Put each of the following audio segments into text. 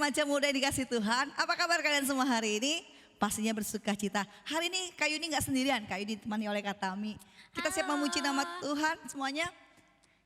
remaja muda yang dikasih Tuhan. Apa kabar kalian semua hari ini? Pastinya bersuka cita. Hari ini Kak Yuni gak sendirian, Kak Yuni ditemani oleh Kak Tami. Kita siap memuji nama Tuhan semuanya?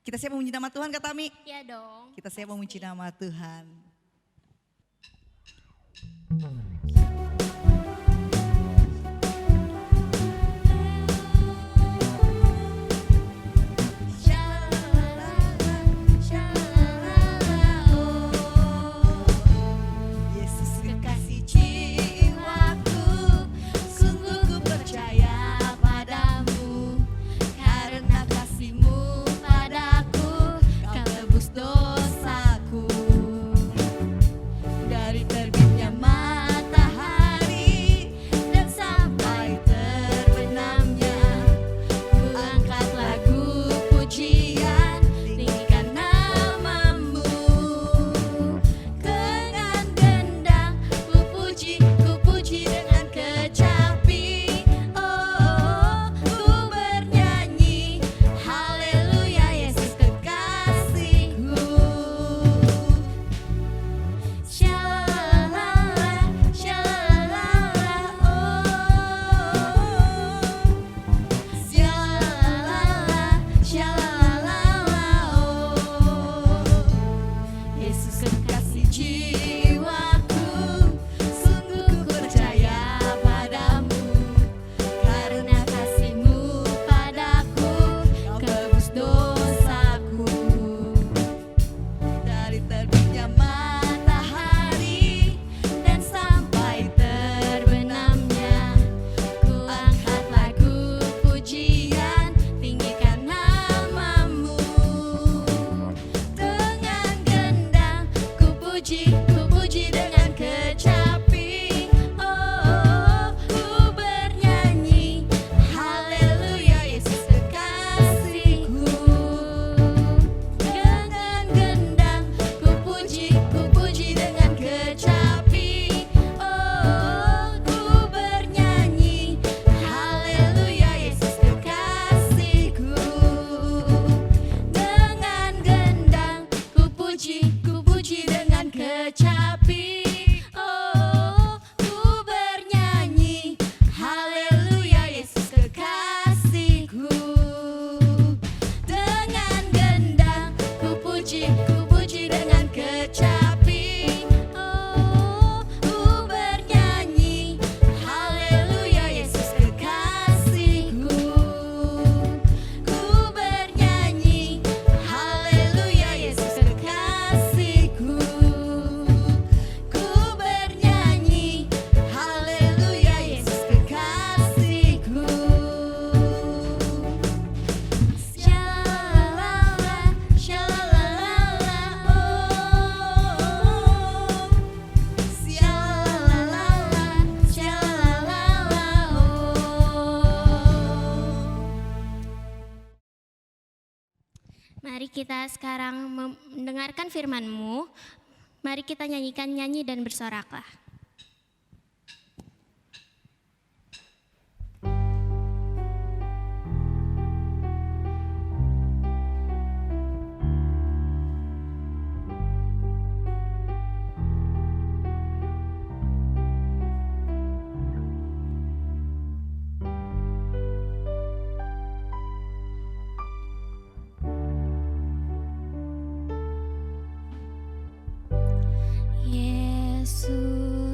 Kita siap memuji nama Tuhan Kak Tami? Iya dong. Kita siap memuji nama Tuhan. Mari kita sekarang mendengarkan firman-Mu. Mari kita nyanyikan nyanyi dan bersoraklah. Yesus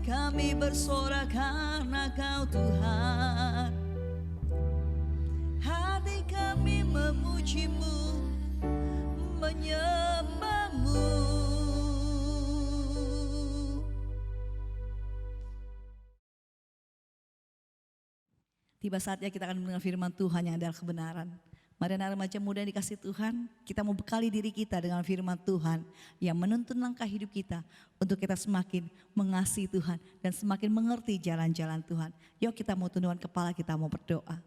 kami bersorak karena Kau Tuhan. Hati kami memuji-Mu, menyembah-Mu. Tiba saatnya kita akan mendengar firman Tuhan yang adalah kebenaran. Mari anak remaja muda yang dikasih Tuhan, kita mau bekali diri kita dengan firman Tuhan yang menuntun langkah hidup kita untuk kita semakin mengasihi Tuhan dan semakin mengerti jalan-jalan Tuhan. Yuk kita mau tundukkan kepala, kita mau berdoa.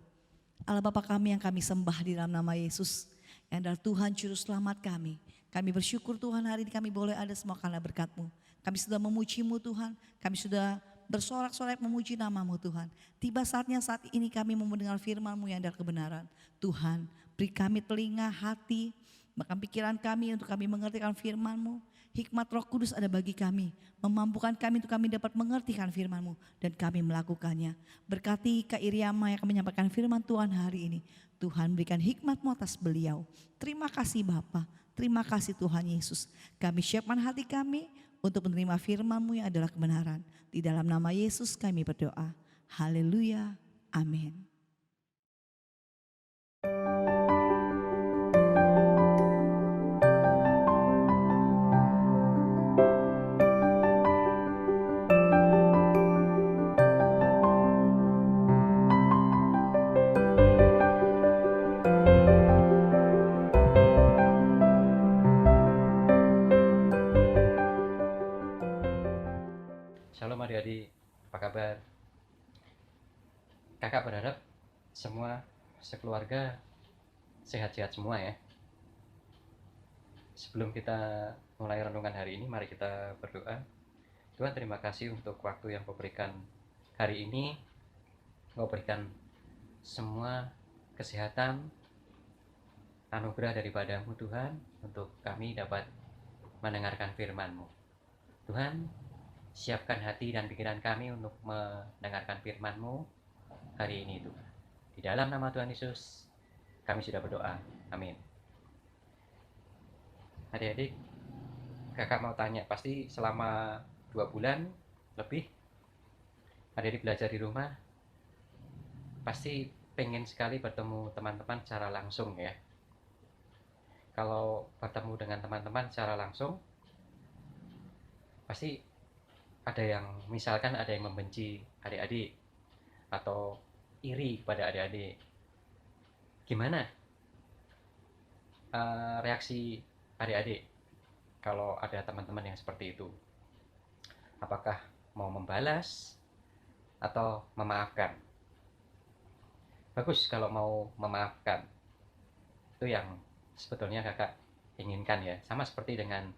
Allah Bapa kami yang kami sembah di dalam nama Yesus, yang adalah Tuhan Juru Selamat kami. Kami bersyukur Tuhan hari ini kami boleh ada semua karena berkat-Mu. Kami sudah memuji-Mu Tuhan, kami sudah bersorak-sorak memuji nama-Mu Tuhan. Tiba saatnya saat ini kami mau mendengar firman-Mu yang adalah kebenaran. Tuhan, beri kami telinga, hati, bahkan pikiran kami untuk kami mengertikan firman-Mu. Hikmat Roh Kudus ada bagi kami, memampukan kami untuk kami dapat mengertikan firman-Mu dan kami melakukannya. Berkati Kak Iriama yang akan menyampaikan firman Tuhan hari ini. Tuhan berikan hikmat-Mu atas beliau. Terima kasih Bapa, terima kasih Tuhan Yesus. Kami siapkan hati kami untuk menerima firman-Mu yang adalah kebenaran. Di dalam nama Yesus kami berdoa. Haleluya. Amin. Shalom adik-adik, apa kabar? Kakak berharap semua sekeluarga sehat-sehat semua ya. Sebelum kita mulai renungan hari ini, mari kita berdoa. Tuhan, terima kasih untuk waktu yang Kau berikan hari ini. Kau berikan semua kesehatan, anugerah daripada-Mu Tuhan, untuk kami dapat mendengarkan firman-Mu. Tuhan, siapkan hati dan pikiran kami untuk mendengarkan firman-Mu hari ini Tuhan. Di dalam nama Tuhan Yesus kami sudah berdoa. Amin. Adik-adik, kakak mau tanya, pasti selama 2 bulan lebih adik-adik belajar di rumah, pasti pengen sekali bertemu teman-teman secara langsung ya. Kalau bertemu dengan teman-teman secara langsung, pasti ada yang, misalkan ada yang membenci adik-adik atau iri kepada adik-adik. Gimana reaksi adik-adik kalau ada teman-teman yang seperti itu? Apakah mau membalas atau memaafkan? Bagus kalau mau memaafkan. Itu yang sebetulnya kakak inginkan ya. Sama seperti dengan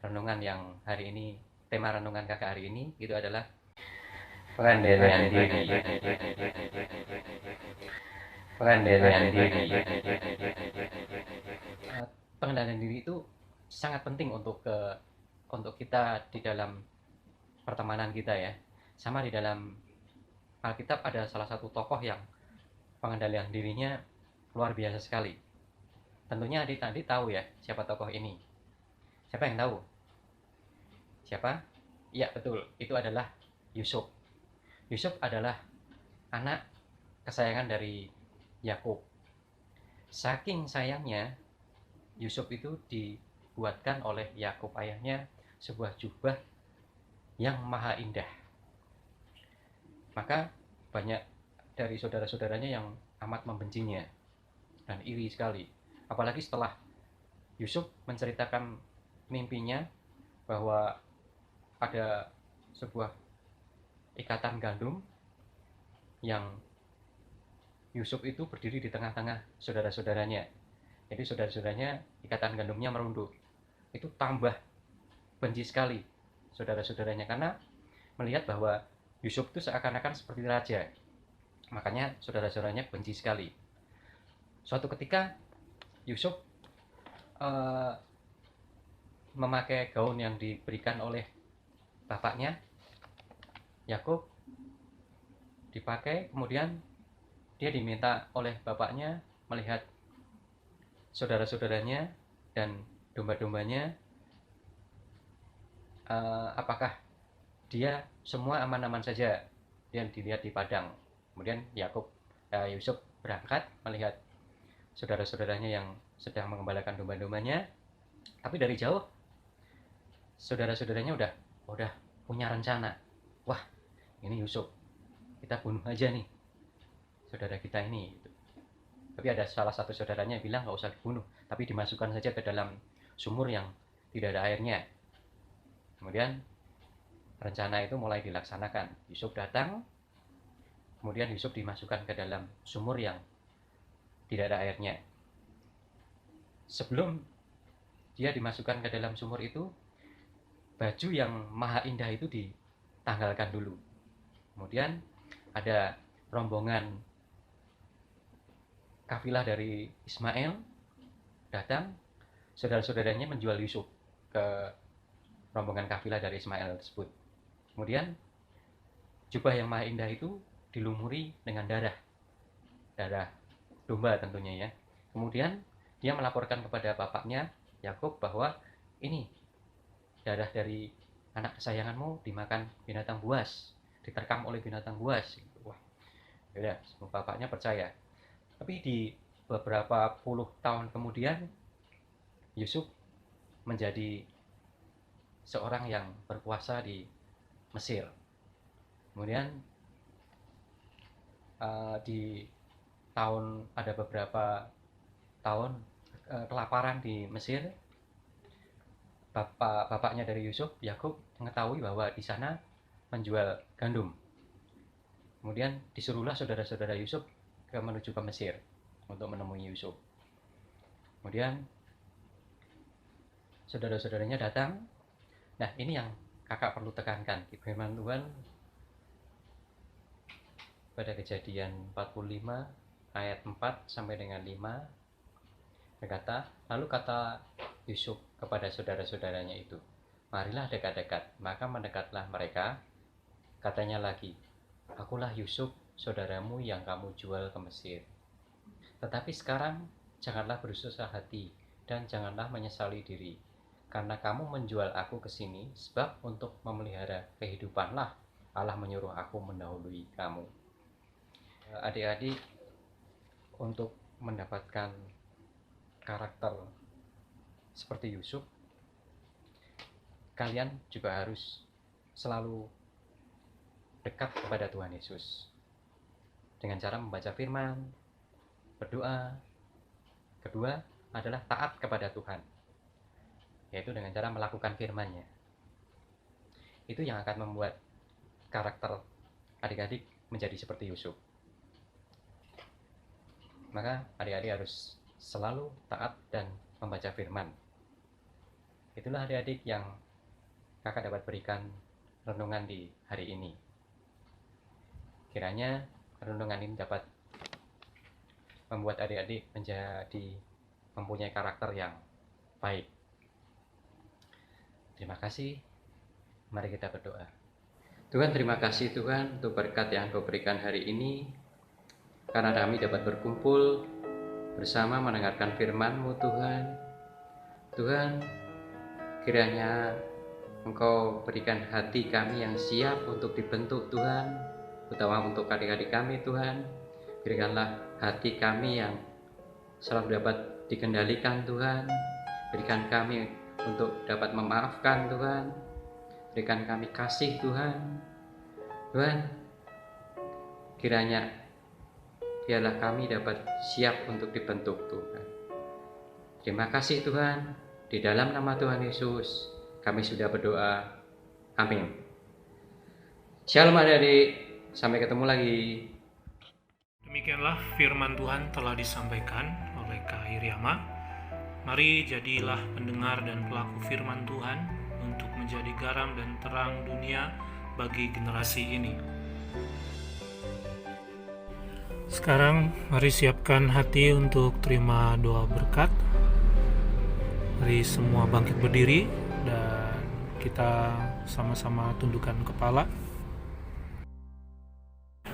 renungan yang hari ini, tema renungan kakak hari ini itu adalah pengendalian diri. Pengendalian diri. Pengendalian diri itu sangat penting untuk kita di dalam pertemanan kita ya. Sama di dalam Alkitab ada salah satu tokoh yang pengendalian dirinya luar biasa sekali. Tentunya adik-adik tahu ya siapa tokoh ini. Siapa yang tahu? Siapa? Iya betul, itu adalah Yusuf. Yusuf adalah anak kesayangan dari Yakub. Saking sayangnya, Yusuf itu dibuatkan oleh Yakub ayahnya sebuah jubah yang maha indah. Maka banyak dari saudara-saudaranya yang amat membencinya dan iri sekali. Apalagi setelah Yusuf menceritakan mimpinya bahwa ada sebuah ikatan gandum yang Yusuf itu berdiri di tengah-tengah saudara-saudaranya. Jadi saudara-saudaranya ikatan gandumnya merunduk. Itu tambah benci sekali saudara-saudaranya karena melihat bahwa Yusuf itu seakan-akan seperti raja. Makanya saudara-saudaranya benci sekali. Suatu ketika Yusuf memakai gaun yang diberikan oleh bapaknya Yakub, dipakai, kemudian dia diminta oleh bapaknya melihat saudara-saudaranya dan domba-dombanya apakah dia semua aman-aman saja, dia dilihat di padang. Kemudian Yusuf berangkat melihat saudara-saudaranya yang sedang mengembalakan domba-dombanya, tapi dari jauh saudara-saudaranya udah punya rencana. Wah, ini Yusuf, kita bunuh aja nih saudara kita ini. Tapi ada salah satu saudaranya yang bilang nggak usah dibunuh, tapi dimasukkan saja ke dalam sumur yang tidak ada airnya. Kemudian rencana itu mulai dilaksanakan. Yusuf datang, kemudian Yusuf dimasukkan ke dalam sumur yang tidak ada airnya. Sebelum dia dimasukkan ke dalam sumur itu, baju yang maha indah itu ditanggalkan dulu. Kemudian ada rombongan kafilah dari Ismail datang, saudara-saudaranya menjual Yusuf ke rombongan kafilah dari Ismail tersebut. Kemudian jubah yang maha indah itu dilumuri dengan darah domba tentunya ya. Kemudian dia melaporkan kepada bapaknya Yakub bahwa ini darah dari anak kesayanganmu dimakan binatang buas, diterkam oleh binatang buas. Wah, ya bapaknya percaya. Tapi di beberapa puluh tahun kemudian Yusuf menjadi seorang yang berkuasa di Mesir. Kemudian ada beberapa tahun kelaparan di Mesir. Bapaknya dari Yusuf, Yakub, mengetahui bahwa di sana menjual gandum. Kemudian disuruhlah saudara-saudara Yusuf menuju ke Mesir untuk menemui Yusuf. Kemudian saudara-saudaranya datang. Nah, ini yang kakak perlu tekankan di firman Tuhan pada Kejadian 45 ayat 4 sampai dengan 5. Berkata, lalu kata Yusuf kepada saudara-saudaranya itu, marilah dekat-dekat. Maka mendekatlah mereka. Katanya lagi, akulah Yusuf, saudaramu yang kamu jual ke Mesir. Tetapi sekarang janganlah bersusah hati dan janganlah menyesali diri, karena kamu menjual aku ke sini, sebab untuk memelihara kehidupanlah Allah menyuruh aku mendahului kamu. Adik-adik, untuk mendapatkan karakter seperti Yusuf, kalian juga harus selalu dekat kepada Tuhan Yesus dengan cara membaca firman, berdoa. Kedua adalah taat kepada Tuhan, yaitu dengan cara melakukan firman-Nya. Itu yang akan membuat karakter adik-adik menjadi seperti Yusuf. Maka adik-adik harus selalu taat dan membaca firman. Itulah adik-adik yang kakak dapat berikan renungan di hari ini. Kiranya renungan ini dapat membuat adik-adik mempunyai karakter yang baik. Terima kasih. Mari kita berdoa. Tuhan, terima kasih Tuhan untuk berkat yang Kau berikan hari ini, karena kami dapat berkumpul bersama mendengarkan firman-Mu Tuhan. Tuhan, kiranya Engkau berikan hati kami yang siap untuk dibentuk Tuhan, terutama untuk adik-adik kami Tuhan. Berikanlah hati kami yang selalu dapat dikendalikan Tuhan. Berikan kami untuk dapat memaafkan Tuhan. Berikan kami kasih Tuhan. Tuhan, kiranya biarlah kami dapat siap untuk dibentuk Tuhan. Terima kasih Tuhan. Di dalam nama Tuhan Yesus kami sudah berdoa. Amin. Shalom adik-adik. Sampai ketemu lagi. Demikianlah firman Tuhan telah disampaikan oleh Kak Iriama. Mari jadilah pendengar dan pelaku firman Tuhan untuk menjadi garam dan terang dunia bagi generasi ini. Sekarang mari siapkan hati untuk terima doa berkat. Mari semua bangkit berdiri dan kita sama-sama tundukkan kepala.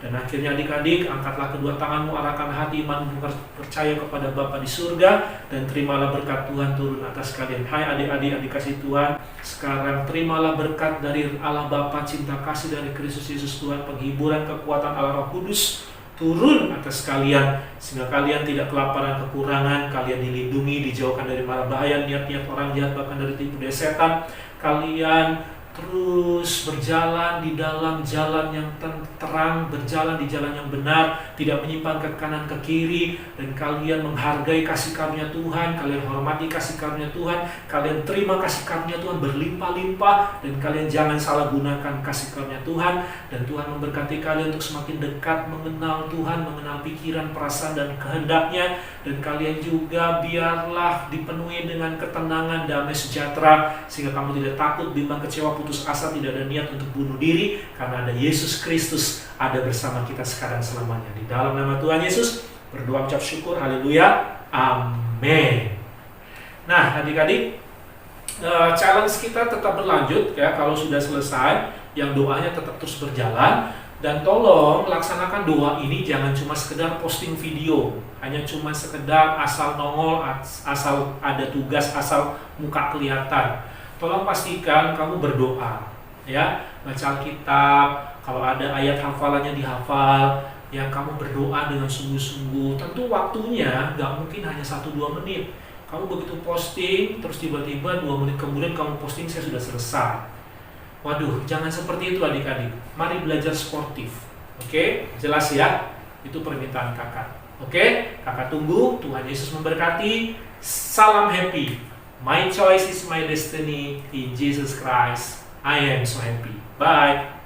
Dan akhirnya adik-adik, angkatlah kedua tanganmu, arahkan hati imanmu percaya kepada Bapa di surga, dan terimalah berkat Tuhan turun atas kalian. Hai adik-adik, adik kasih Tuhan, sekarang terimalah berkat dari Allah Bapa, cinta kasih dari Kristus Yesus Tuhan, penghiburan kekuatan Allah Roh Kudus turun atas kalian, sehingga kalian tidak kelaparan kekurangan, kalian dilindungi, dijauhkan dari mara bahaya, niat-niat orang jahat, bahkan dari tipu daya setan. Kalian terus berjalan di dalam jalan yang terang, berjalan di jalan yang benar, tidak menyimpang ke kanan ke kiri, dan kalian menghargai kasih karunia Tuhan, kalian hormati kasih karunia Tuhan, kalian terima kasih karunia Tuhan berlimpah-limpah, dan kalian jangan salah gunakan kasih karunia Tuhan, dan Tuhan memberkati kalian untuk semakin dekat mengenal Tuhan, mengenal pikiran, perasaan, dan kehendaknya, dan kalian juga biarlah dipenuhi dengan ketenangan, damai, sejahtera, sehingga kamu tidak takut, bimbang, kecewa, putus asa, tidak ada niat untuk bunuh diri, karena ada Yesus Kristus ada bersama kita sekarang selamanya. Di dalam nama Tuhan Yesus berdoa ucap syukur, haleluya, amin. Nah adik-adik, challenge kita tetap berlanjut ya. Kalau sudah selesai, yang doanya tetap terus berjalan. Dan tolong laksanakan doa ini jangan cuma sekedar posting video, hanya cuma sekedar asal nongol, asal ada tugas, asal muka kelihatan. Tolong pastikan kamu berdoa, ya, baca Alkitab, kalau ada ayat hafalannya dihafal, yang kamu berdoa dengan sungguh-sungguh. Tentu waktunya nggak mungkin hanya 1-2 menit. Kamu begitu posting, terus tiba-tiba 2 menit kemudian kamu posting, saya sudah selesai. Waduh, jangan seperti itu adik-adik. Mari belajar sportif, oke? Jelas ya? Itu permintaan kakak. Oke? Kakak tunggu, Tuhan Yesus memberkati. Salam happy. My choice is my destiny in Jesus Christ. I am so happy. Bye.